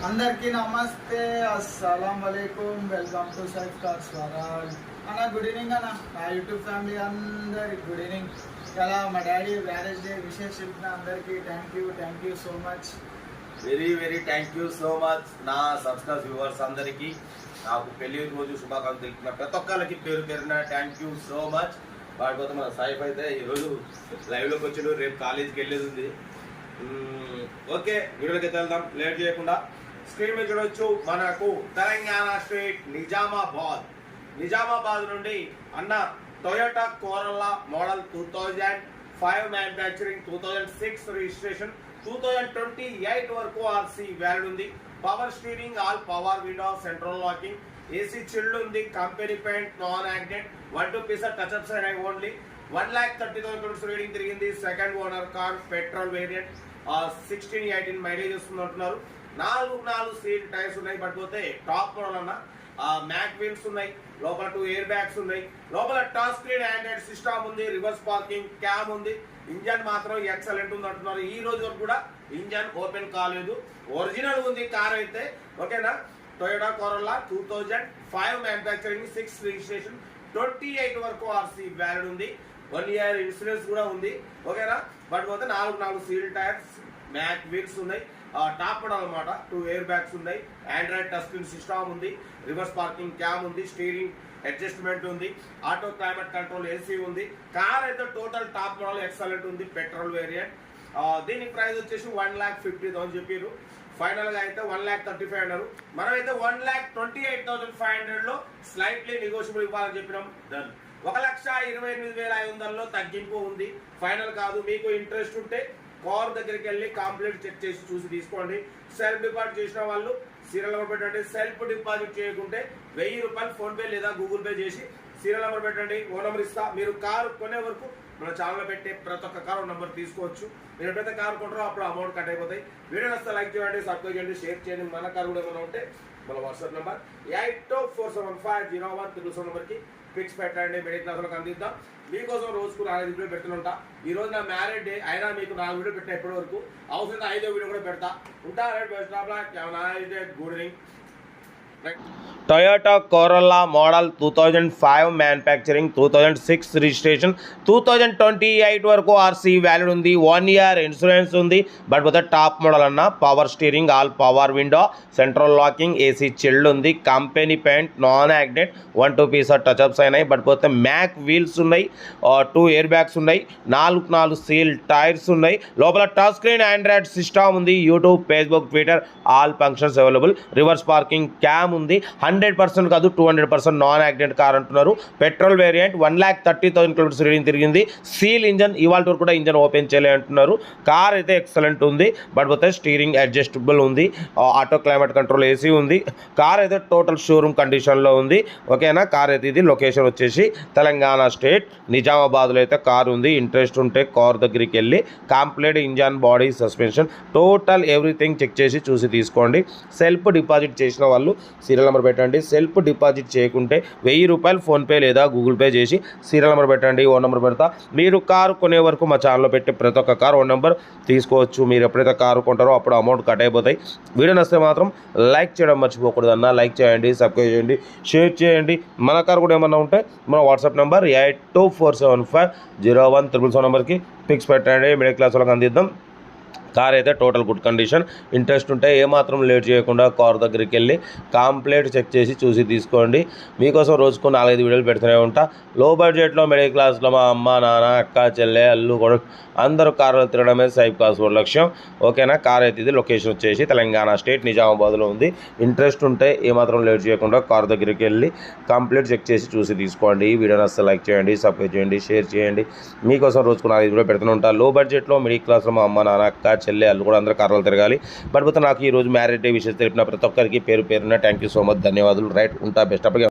అందరికీ నమస్తే, అస్సలం వలైకుం. Welcome to Saif cars world. అన్న గుడ్ ఈవినింగ్ అన్న. నా యూట్యూబ్ ఫ్యామిలీ అందరికి గుడ్ ఈవినింగ్. ఇలా మా డాడీ మ్యారేజ్ డే విషెస్ చెప్పిన అందరికీ thank you so much. Very thank you so much. నా సబ్స్క్రైబ్ వ్యూవర్స్ అందరికీ నాకు పెళ్లి రోజు శుభాకాంక్షలు తెలిపిన ప్రతి ఒక్కరికి పేరు పేరున థ్యాంక్ యూ సో మచ్. వాడిపోతే మన సైఫ్ అయితే ఈరోజు లైవ్లోకి వచ్చాడు, రేపు కాలేజీకి వెళ్ళేది ఉంది. ఓకే, వీడియోకి అయితే వెళ్దాం లేట్ చేయకుండా. స్క్రీన్ మీద చూడవచ్చు, మనకు తెలంగాణ స్టేట్ నిజామాబాద్ నుండి అన్న Toyota Corolla model 2005 manufacturing, 2006 registration, 2028 వరకు ఆర్సీ వ్యాలిడ్ ఉంది. Power steering, all power window, central locking, AC chilled ఉంది, company paint, non accident, 1-2 pieces touch ups అయినాయి. ఓన్లీ 1,30,000 రీడింగ్ తిరిగింది. Second owner car, petrol variant, 16-18 mileage వస్తుందంటున్నారు. 4 seat tyres ఉన్నాయి. పడిపోతే top model అన్న mag wheels ఉన్నాయి, లోపల 2 ఎయిర్ బ్యాగ్స్ ఉన్నాయి, లోపల టచ్ స్క్రీన్ ఆండ్రాయిడ్ సిస్టమ్ ఉంది, రివర్స్ పార్కింగ్ క్యామ్ ఉంది. ఇంజన్ మాత్రం ఎక్సలెంట్ ఉంది అంటున్నారు. ఈ రోజు వరకు కూడా ఇంజన్ ఓపెన్ కాలేదు, ఒరిజినల్ ఉంది కార్ అయితే. ఓకేనా, టొయోటా కోరల్లా 2005 మ్యానుఫ్యాక్చరింగ్, 6 రిజిస్ట్రేషన్, 28 వరకు ఆర్సీ వ్యాలిడ్ ఉంది. 1 ఇయర్ ఇన్సూరెన్స్ కూడా ఉంది. ఓకేనా, బట్ పోతే 4 సీల్ టైర్స్, మ్యాక్ వీల్స్ ఉన్నాయి, టాప్ మోడల్ అనమాట. 2 ఎయిర్ బ్యాగ్స్ ఉన్నాయి, ఆండ్రాయిడ్ టచ్ స్క్రీన్ సిస్టమ్ ఉంది, రివర్స్ పార్కింగ్ క్యామ్ ఉంది, స్టీరింగ్ అడ్జస్ట్మెంట్ ఉంది, ఆటో క్లైమేట్ కంట్రోల్ ఏసీ ఉంది. కార్ అయితే టోటల్ టాప్ మోడల్ ఎక్సలెంట్ ఉంది, పెట్రోల్ వేరియంట్. దీని ప్రైస్ వచ్చేసి 1,50,000 చెప్పారు. ఫైనల్ గా అయితే 1,35,000 అన్నారు. మనమైతే 1,28,500 లో స్లైట్లీ నెగోషియబుల్ ఇవ్వాలని చెప్పినాం. డన్. 1,28,500 తగ్గింపు ఉంది, ఫైనల్ కాదు. మీకు ఇంట్రెస్ట్ ఉంటే కార్ దగ్గరికి వెళ్ళి కంప్లీట్ చెక్ చేసి చూసి తీసుకోండి. సెల్ఫ్ డిపాజిట్ చేసిన వాళ్ళు సీరియల్ నెంబర్ పెట్టండి. సెల్ఫ్ డిపాజిట్ చేయకుంటే 1,000 రూపాయలు ఫోన్ పే లేదా గూగుల్ పే చేసి సీరియల్ నెంబర్ పెట్టండి. ఓ నెంబర్ ఇస్తా. మీరు కారు కొనే వరకు మన ఛానల్లో పెట్టే ప్రతి ఒక్క కారు నెంబర్ తీసుకోవచ్చు. మీరు ఎప్పుడైతే కారు కొంటారో అప్పుడు అమౌంట్ కట్ అయిపోతాయి. వీడియో నచ్చితే లైక్ చేయండి, సబ్స్క్రైబ్ చేయండి, షేర్ చేయండి. మన కారు కూడా ఏమైనా ఉంటే మన వాట్సాప్ నెంబర్ 82475017 నెంబర్కి పిక్స్ పెట్టండి. మిడిల్ క్లాస్ వాళ్ళకి అందిద్దాం. మీకోసం రోజుకు 4 వీడియో పెడుతుంటా. ఈ రోజు నా మ్యారేజ్ డే అయినా మీకు 4 వీడియో పెట్టిన ఇప్పటి వరకు. అవసరం 5వ వీడియో కూడా పెడతా ఉంటా. Good evening. Toyota Corolla model 2005 manufacturing, 2006 registration, 2028 వరకు ఆర్సీ వ్యాలిడ్ ఉంది. 1 ఇయర్ ఇన్సూరెన్స్ ఉంది. బట్ పోతే టాప్ మోడల్ అన్న power steering, all power window, central locking, AC chilled ఉంది, company paint, non accident, 1-2 pieces touch ups అయినాయి. బట్ పోతే మ్యాక్ వీల్స్ ఉన్నాయి, 2 air bags ఉన్నాయి, 4 సీల్ టైర్స్ ఉన్నాయి, లోపల టచ్ స్క్రీన్ ఆండ్రాయిడ్ సిస్టమ్ ఉంది, YouTube, Facebook, Twitter all functions available, reverse parking cam ఉంది. 100% కాదు 200% నాన్ యాక్సిడెంట్ కార్ అంటున్నారు. పెట్రోల్ వేరియంట్, 1,30,000 రీడింగ్ తిరిగింది. సీల్ ఇంజన్, ఇవాళ వరకు కూడా ఇంజన్ ఓపెన్ చేయలే అంటున్నారు. కార్ అయితే ఎక్సలెంట్ ఉంది. బట్ పోతే స్టీరింగ్ అడ్జస్టబుల్ ఉంది, ఆటో క్లైమేట్ కంట్రోల్ ఏసీ ఉంది. కార్ అయితే టోటల్ షోరూమ్ కండిషన్లో ఉంది. ఓకేనా, కార్ అయితే ఇది లొకేషన్ వచ్చేసి తెలంగాణ స్టేట్ నిజామాబాద్లో అయితే కార్ ఉంది. ఇంట్రెస్ట్ ఉంటే కార్ దగ్గరికి వెళ్ళి complete engine, body, suspension total everything check చేసి చూసి తీసుకోండి. సెల్ఫ్ డిపాజిట్ చేసిన వాళ్ళు సీరియల్ నెంబర్ పెట్టండి. సెల్ఫ్ డిపాజిట్ చేయకుంటే 1,000 రూపాయలు ఫోన్పే లేదా గూగుల్ పే చేసి సీరియల్ నెంబర్ పెట్టండి. ఓ నెంబర్ పెడతా. మీరు కారు కొనే వరకు మా ఛానల్లో పెట్టే ప్రతి ఒక్క కారు ఓ నెంబర్ తీసుకోవచ్చు. మీరు ఎప్పుడైతే కారు కొంటారో అప్పుడు అమౌంట్ కట్ అయిపోతాయి. వీడియో నచ్చితే మాత్రం లైక్ చేయడం మర్చిపోకూడదు అన్న. లైక్ చేయండి, సబ్స్క్రైబ్ చేయండి, షేర్ చేయండి. మన కారు కూడా ఏమన్నా ఉంటే మన వాట్సాప్ నెంబర్ 82475017 నెంబర్కి పిక్స్ పెట్టండి. మిడిల్ క్లాస్ వాళ్ళకి అందిద్దాం. కార్ అయితే టోటల్ గుడ్ కండిషన్. ఇంట్రెస్ట్ ఉంటే ఏమాత్రం లేట్ చేయకుండా కార్ దగ్గరికి వెళ్ళి కంప్లీట్ చెక్ చేసి చూసి తీసుకోండి. మీకోసం రోజుకు 4-5 వీడియోలు పెడుతూనే ఉంటా. లో బడ్జెట్లో మిడిల్ క్లాస్లో మా అమ్మ, నాన్న, అక్క, చెల్లె, అల్లు, కొడుకు అందరూ కార్లో తిరగడమే సైఫ్ కార్స్ లక్ష్యం. ఓకేనా, కార్ అయితే ఇది లొకేషన్ వచ్చేసి తెలంగాణ స్టేట్ నిజామాబాద్లో ఉంది. ఇంట్రెస్ట్ ఉంటే ఏమాత్రం లేట్ చేయకుండా కార్ దగ్గరికి వెళ్ళి కంప్లీట్ చెక్ చేసి చూసి తీసుకోండి. ఈ వీడియోని అసలు లైక్ చేయండి, సబ్స్క్రైబ్ చేయండి, షేర్ చేయండి. మీకోసం రోజుకు 4-5 వీడియోలు పెడుతూనే ఉంటా. లో బడ్జెట్లో మిడిల్ క్లాస్లో మా అమ్మ, నాన్న, అక్క, చెల్లె, అల్లు కూడా అందరూ కార్లో తిరగాలి. బట్ నాకు ఈరోజు మ్యారేజ్ డే విషయం తెలిపిన ప్రతి ఒక్కరికి పేరు పేరున థ్యాంక్ యూ సో మచ్, ధన్యవాదాలు. రైట్, ఉంటా. బెస్ట్. అప్పటికే